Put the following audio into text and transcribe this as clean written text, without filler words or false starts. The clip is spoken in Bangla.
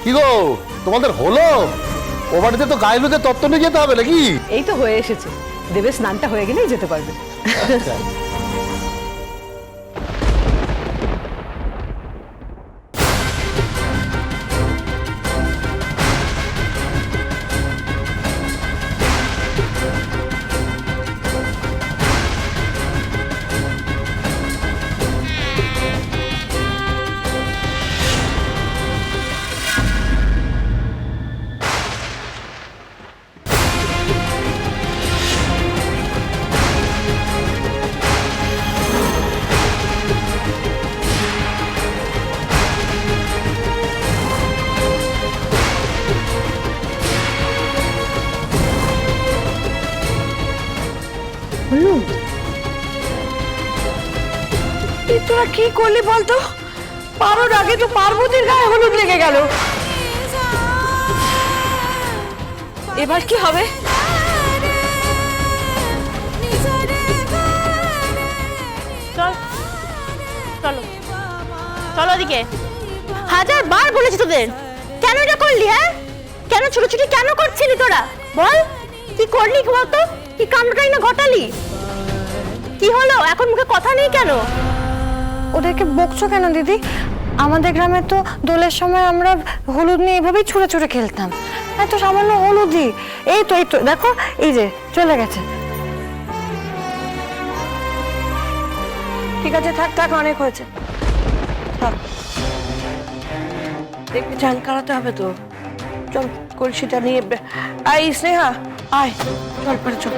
কি গো তোমাদের হলো? ও বাড়িতে তো গায়ে লোকে তত্ত্ব নিয়ে যেতে হবে নাকি? এই তো হয়ে এসেছে, দেবের স্নানটা হয়ে গেলেই যেতে পারবে। তোরা কি করলি বলতো? পারোর আগে তো পার্বতীর গায়ে হলুদ লেগে গেল। এবার কি হবে? চল চলো চলো ওদিকে। 1000 বার বলেছি তোদের, কেন এটা করলি? হ্যাঁ, কেন ছুটোছুটি কেন করছিলি তোরা? বল কি করলি বলতো? কি কামড়াই না ঘটালি? কি হলো এখন মুখে কথা নেই কেন? ওদেরকে বকছো কেন দিদি? আমাদের গ্রামে তো দোলের সময় আমরা হলুদ নিয়ে এভাবেই ছুঁড়ে ছুঁড়ে খেলতাম। এত সামান্য হলুদই, এই তো দেখো, এই যে চলে গেছে। ঠিক আছে, থাক থাক, অনেক হয়েছে, থাক। দেখবি চাল কাটাতে হবে তো। চল কলসিটা নিয়ে আয় স্নেহা, আয়, চল পরে চল।